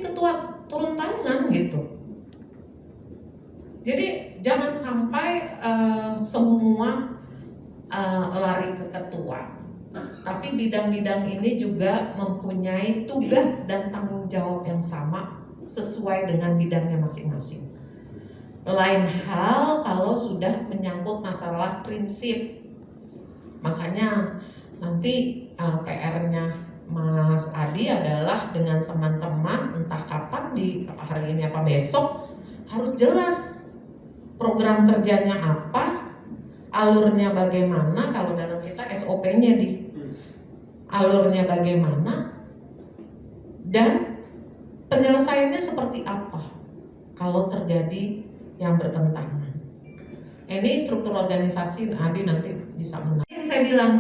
si ketua turun tangan gitu. Jadi jangan sampai semua lari ke ketua, tapi bidang-bidang ini juga mempunyai tugas dan tanggung jawab yang sama sesuai dengan bidangnya masing-masing. Lain hal kalau sudah menyangkut masalah prinsip. Makanya nanti PR-nya Mas Adi adalah dengan teman-teman entah kapan di hari ini apa besok harus jelas program kerjanya apa, alurnya bagaimana. Kalau dalam kita SOP-nya di alurnya bagaimana dan penyelesaiannya seperti apa kalau terjadi yang bertentangan. Ini struktur organisasi Adi nanti bisa menang. Saya bilang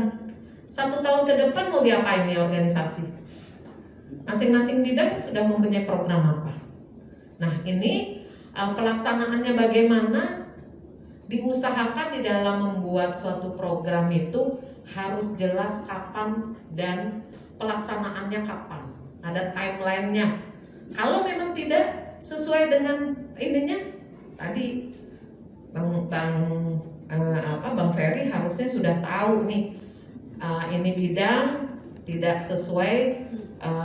1 tahun ke depan mau diapain nih organisasi? Masing-masing bidang sudah mempunyai program apa? Nah ini pelaksanaannya bagaimana? Diusahakan di dalam membuat suatu program itu harus jelas kapan dan pelaksanaannya kapan. Ada timelinenya. Kalau memang tidak sesuai dengan ininya, tadi Bang Ferry harusnya sudah tahu nih, ini bidang tidak sesuai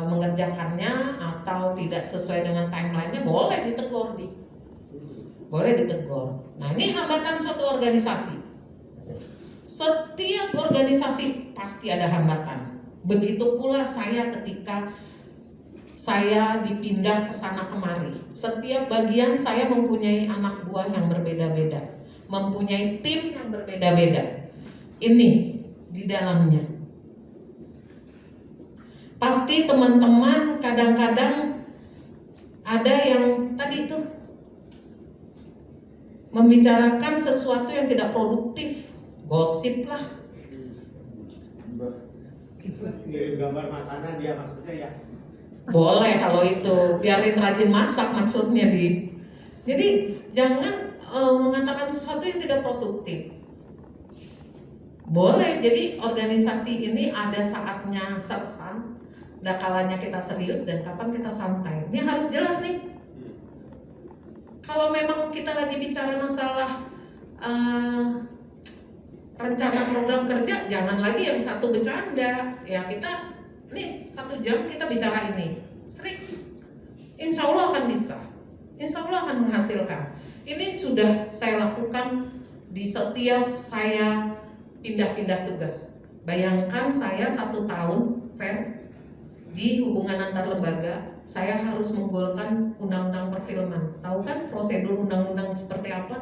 mengerjakannya atau tidak sesuai dengan timelinenya, boleh ditegur nih. Boleh ditegur. Nah ini hambatan suatu organisasi. Setiap organisasi pasti ada hambatan. Begitu pula saya ketika saya dipindah ke sana kemari. Setiap bagian saya mempunyai anak buah yang berbeda-beda, mempunyai tim yang berbeda-beda. Ini di dalamnya. Pasti teman-teman kadang-kadang ada yang tadi itu membicarakan sesuatu yang tidak produktif, gosip lah. Ngirim gambar makanan dia maksudnya ya. Boleh kalau itu, biarin rajin masak maksudnya di. Jadi jangan mengatakan sesuatu yang tidak produktif. Boleh, jadi organisasi ini ada saatnya sersan, ada kalanya kita serius dan kapan kita santai. Ini harus jelas nih. Kalau memang kita lagi bicara masalah rencana program kerja, jangan lagi yang satu bercanda. Ya kita nih 1 jam kita bicara ini, sering. Insya Allah akan bisa, insya Allah akan menghasilkan. Ini sudah saya lakukan di setiap saya pindah-pindah tugas. Bayangkan saya 1 tahun, Fer, di hubungan antar lembaga. Saya harus menggolkan undang-undang perfilman. Tahu kan prosedur undang-undang seperti apa?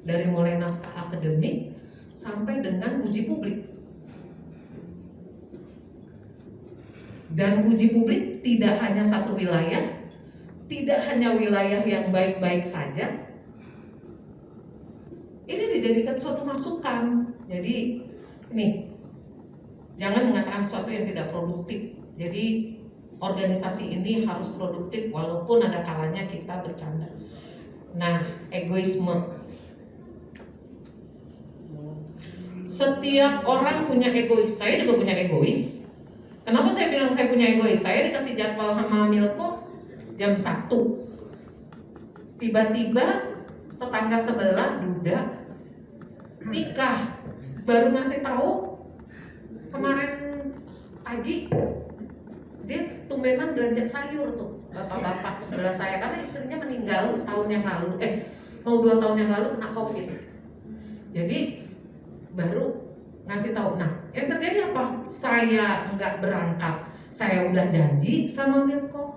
Dari mulai naskah akademik sampai dengan uji publik. Dan uji publik tidak hanya satu wilayah, tidak hanya wilayah yang baik-baik saja. Ini dijadikan suatu masukan. Jadi ini jangan mengatakan sesuatu yang tidak produktif. Jadi organisasi ini harus produktif walaupun ada kalanya kita bercanda. Nah, egoisme. Setiap orang punya egois. Saya juga punya egois. Kenapa saya bilang saya punya egois? Saya dikasih jadwal sama Milko jam 1. Tiba-tiba tetangga sebelah duda nikah. Baru ngasih tahu kemarin pagi. Dia tumbenan belanja sayur tuh, bapak-bapak sebelah saya, karena istrinya meninggal setahun yang lalu, mau 2 tahun yang lalu kena COVID. Jadi baru ngasih tahu. Nah, yang terjadi apa? Saya nggak berangkat. Saya udah janji sama Milko.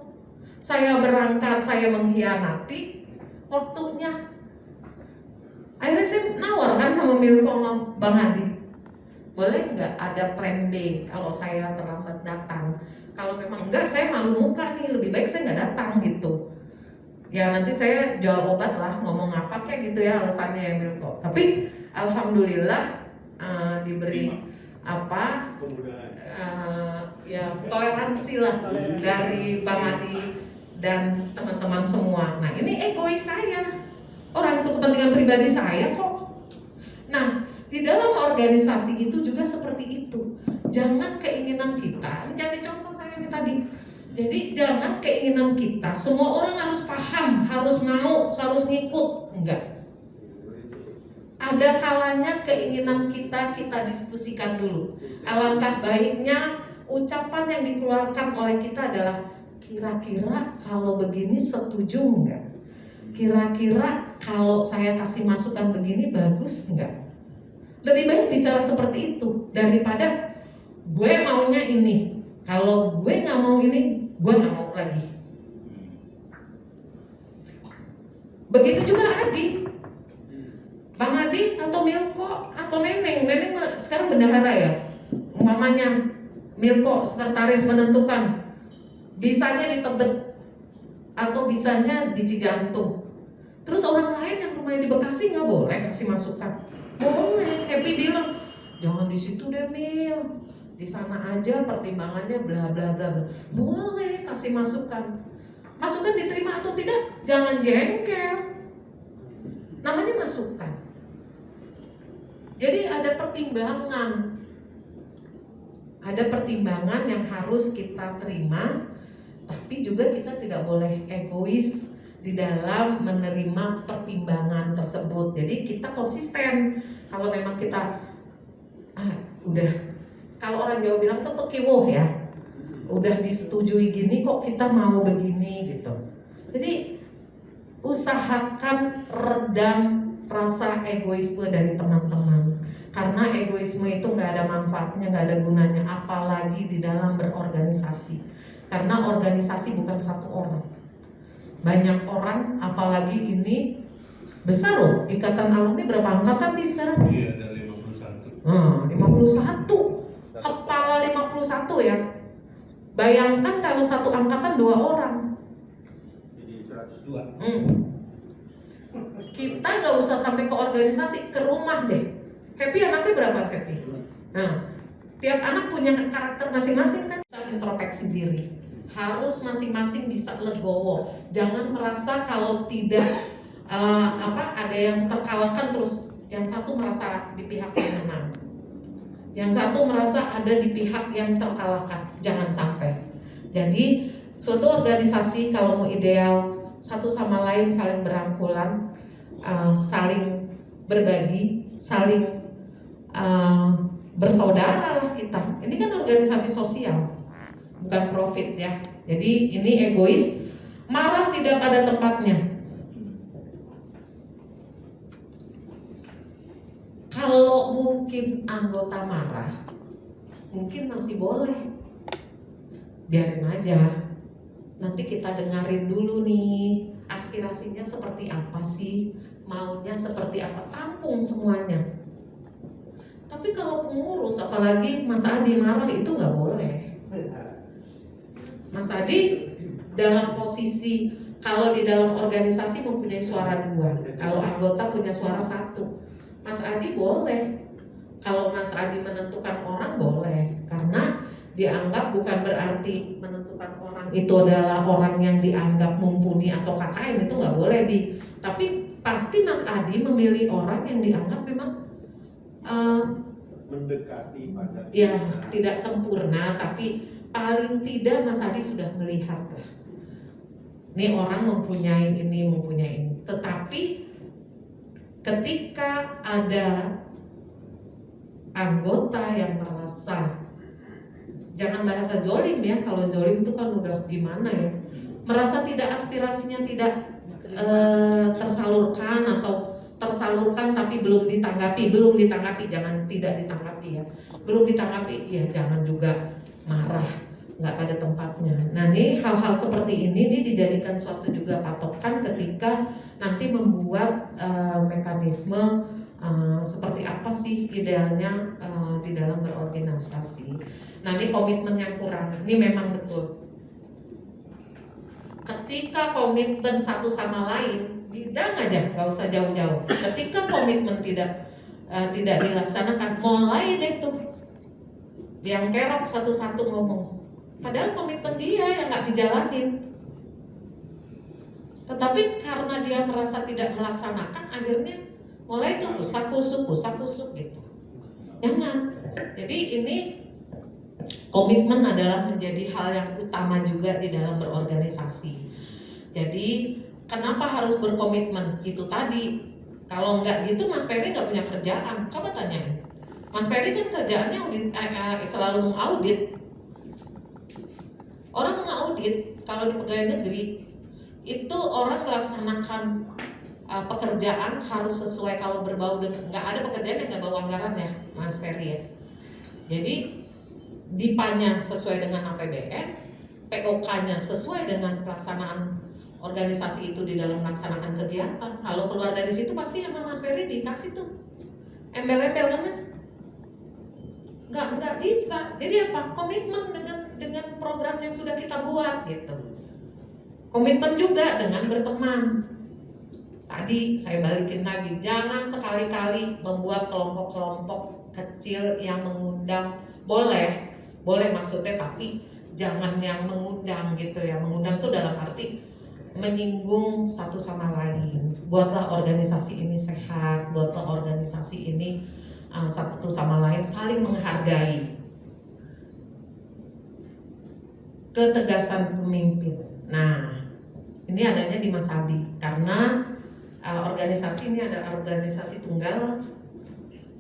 Saya berangkat, saya mengkhianati waktunya. Akhirnya saya nawar kan sama Milko sama Bang Adi. Boleh nggak ada plan B kalau saya terlambat datang? Kalau memang enggak, saya malu muka nih, lebih baik saya nggak datang gitu. Ya nanti saya jual obat lah, ngomong apa kayak gitu ya alasannya ya Milko. Tapi alhamdulillah diberi apa ya toleransi lah dari Bang Adi dan teman-teman semua. Nah ini egois saya, orang itu kepentingan pribadi saya kok. Nah di dalam organisasi itu juga seperti itu. Jangan keinginan kita, jadi contoh saya ini tadi, Jadi jangan keinginan kita semua orang harus paham, harus mau, harus ngikut. Enggak. Ada kalanya keinginan kita diskusikan dulu. Alangkah baiknya ucapan yang dikeluarkan oleh kita adalah kira-kira kalau begini setuju enggak? Kira-kira kalau saya kasih masukan begini bagus enggak? Lebih baik bicara seperti itu daripada gue maunya ini. Kalau gue nggak mau ini, gue nggak mau lagi. Begitu juga Adi, Bang Adi atau Milko atau Neneng sekarang bendahara ya. Umpamanya Milko sekretaris menentukan bisanya di Tebet atau bisanya di Cijantung. Terus orang lain yang rumahnya di Bekasi nggak boleh kasih masukan. Boleh. Happy bilang jangan di situ deh Mil, di sana aja pertimbangannya bla bla bla bla. Boleh kasih masukan. Masukan diterima atau tidak, jangan jengkel. Namanya masukan. Jadi ada pertimbangan. Ada pertimbangan yang harus kita terima, tapi juga kita tidak boleh egois di dalam menerima pertimbangan tersebut. Jadi kita konsisten. Kalau memang kita udah, kalau orang Jawa bilang tuh pekiwoh ya, udah disetujui gini kok kita mau begini gitu. Jadi usahakan redam rasa egoisme dari teman-teman, karena egoisme itu nggak ada manfaatnya, nggak ada gunanya, apalagi di dalam berorganisasi. Karena organisasi bukan satu orang, banyak orang, apalagi ini besar loh. Ikatan alumni berapa angkatan di sekarang? Iya, ada 51. 51, kepala 51 ya. Bayangkan kalau satu angkatan 2 orang. Jadi 102. Kita nggak usah sampai ke organisasi, ke rumah deh. Happy anaknya berapa Happy? Nah, tiap anak punya karakter masing-masing kan. Introspeksi diri, harus masing-masing bisa legowo. Jangan merasa kalau tidak ada yang terkalahkan terus yang satu merasa di pihak yang menang, yang satu merasa ada di pihak yang terkalahkan. Jangan sampai. Jadi suatu organisasi kalau mau ideal, satu sama lain saling berangkulan, saling berbagi, saling bersaudara lah kita. Ini kan organisasi sosial, bukan profit ya. Jadi ini egois, marah tidak pada tempatnya. Kalau mungkin anggota marah, mungkin masih boleh, biarin aja. Nanti kita dengerin dulu nih, aspirasinya seperti apa sih, maunya seperti apa, tampung semuanya. Tapi kalau pengurus, apalagi Mas Adi marah, itu nggak boleh. Mas Adi dalam posisi, kalau di dalam organisasi mempunyai suara 2, kalau anggota punya suara 1. Mas Adi boleh, kalau Mas Adi menentukan orang boleh, karena dianggap bukan berarti menentukan orang itu adalah orang yang dianggap mumpuni atau KKN, itu nggak boleh tapi pasti Mas Adi memilih orang yang dianggap memang mendekati pada ya tidak sempurna, tapi paling tidak Mas Adi sudah melihat ini orang mempunyai ini. Tetapi ketika ada anggota yang merasa, jangan bahasa zolim ya, kalau zolim itu kan udah gimana ya, merasa tidak, aspirasinya tidak tersalurkan atau tersalurkan tapi belum ditanggapi, jangan tidak ditanggapi ya, belum ditanggapi ya, jangan juga marah nggak pada tempatnya. Nah ini hal-hal seperti ini dijadikan suatu juga patokan ketika nanti membuat mekanisme seperti apa sih idealnya di dalam berorganisasi. Nah ini komitmen yang kurang, ini memang betul. Ketika komitmen satu sama lain, bidang aja, nggak usah jauh-jauh. Ketika komitmen tidak dilaksanakan, mulai deh tuh yang kerok satu-satu ngomong. Padahal komitmen dia yang nggak dijalanin. Tetapi karena dia merasa tidak melaksanakan, akhirnya mulai tuh kusak kusuk gitu. Jangan. Jadi ini Komitmen adalah menjadi hal yang utama juga di dalam berorganisasi. Jadi kenapa harus berkomitmen? Itu tadi, kalau nggak gitu Mas Ferry nggak punya kerjaan. Coba tanyain. Mas Ferry kan kerjaannya selalu mengaudit. Orang mengaudit kalau di pegawai negeri itu orang melaksanakan pekerjaan harus sesuai, kalau berbau dengan, nggak ada pekerjaan yang nggak bau anggaran ya Mas Ferry ya. Jadi DIPA-nya sesuai dengan APBN, POK-nya sesuai dengan pelaksanaan organisasi itu di dalam melaksanakan kegiatan. Kalau keluar dari situ pasti sama Mas Ferry dikasih tuh embel-embel kan Mas? Nggak bisa. Jadi apa? Komitmen dengan program yang sudah kita buat gitu. Komitmen juga dengan berteman. Tadi saya balikin lagi, jangan sekali-kali membuat kelompok-kelompok kecil yang mengundang. Boleh maksudnya, tapi jangan yang mengundang gitu ya. Mengundang tuh dalam arti menyinggung satu sama lain. Buatlah organisasi ini sehat, buatlah organisasi ini satu sama lain saling menghargai. Ketegasan pemimpin. Nah, ini adanya di Mas Adi karena organisasi ini ada organisasi tunggal.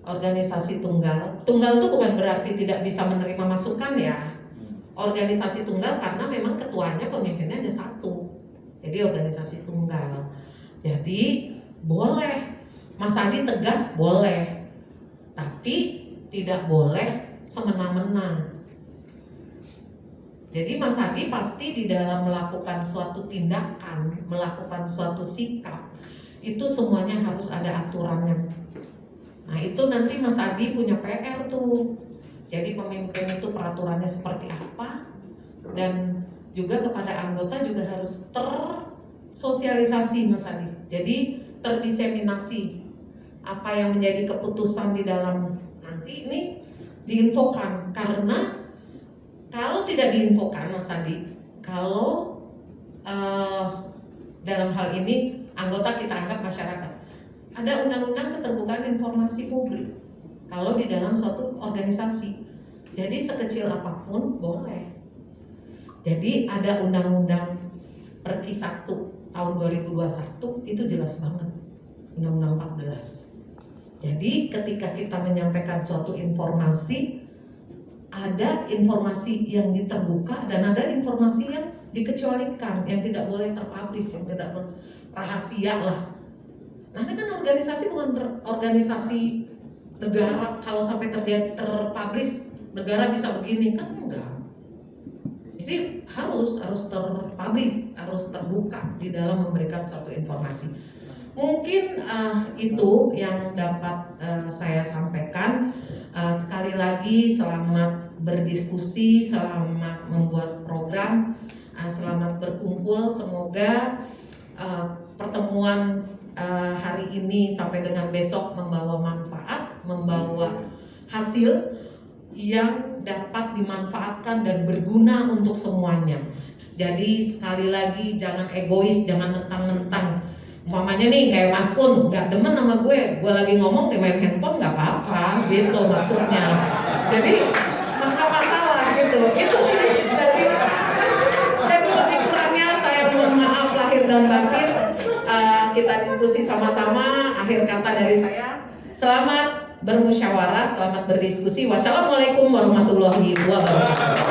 Organisasi tunggal itu bukan berarti tidak bisa menerima masukan ya. Organisasi tunggal karena memang ketuanya, pemimpinnya hanya satu. Jadi organisasi tunggal. Jadi boleh Mas Adi tegas, boleh, tapi tidak boleh semena-mena. Jadi Mas Adi pasti di dalam melakukan suatu tindakan, melakukan suatu sikap, itu semuanya harus ada aturannya. Nah itu nanti Mas Adi punya PR tuh. Jadi pemimpin itu peraturannya seperti apa, dan juga kepada anggota juga harus tersosialisasi Mas Adi. Jadi terdiseminasi apa yang menjadi keputusan di dalam nanti ini diinfokan. Karena kalau tidak diinfokan Mas Adi, kalau dalam hal ini anggota kita anggap masyarakat, ada undang-undang keterbukaan informasi publik kalau di dalam suatu organisasi. Jadi sekecil apapun boleh. Jadi ada undang-undang Perki 1 tahun 2021 itu jelas banget, undang-undang 14. Jadi ketika kita menyampaikan suatu informasi, ada informasi yang diterbuka dan ada informasi yang dikecualikan, yang tidak boleh terpublish, yang tidak rahasia lah. Nah ini kan organisasi bukan organisasi negara, kalau sampai terpublish negara bisa begini kan enggak. Jadi harus terpublish, harus terbuka di dalam memberikan suatu informasi. Mungkin itu yang dapat saya sampaikan. Sekali lagi selamat berdiskusi, selamat membuat program, selamat berkumpul. Semoga pertemuan hari ini sampai dengan besok membawa manfaat, membawa hasil yang dapat dimanfaatkan dan berguna untuk semuanya. Jadi sekali lagi jangan egois, jangan mentang-mentang. Umpamanya nih kayak Mas Kun nggak demen sama gue lagi ngomong di main handphone nggak apa-apa gitu maksudnya. Jadi nggak masalah gitu. Itu sih. Jadi lebih kurangnya saya mohon maaf lahir dan batin. Kita diskusi sama-sama. Akhir kata dari saya, selamat bermusyawarah, selamat berdiskusi. Wassalamualaikum warahmatullahi wabarakatuh.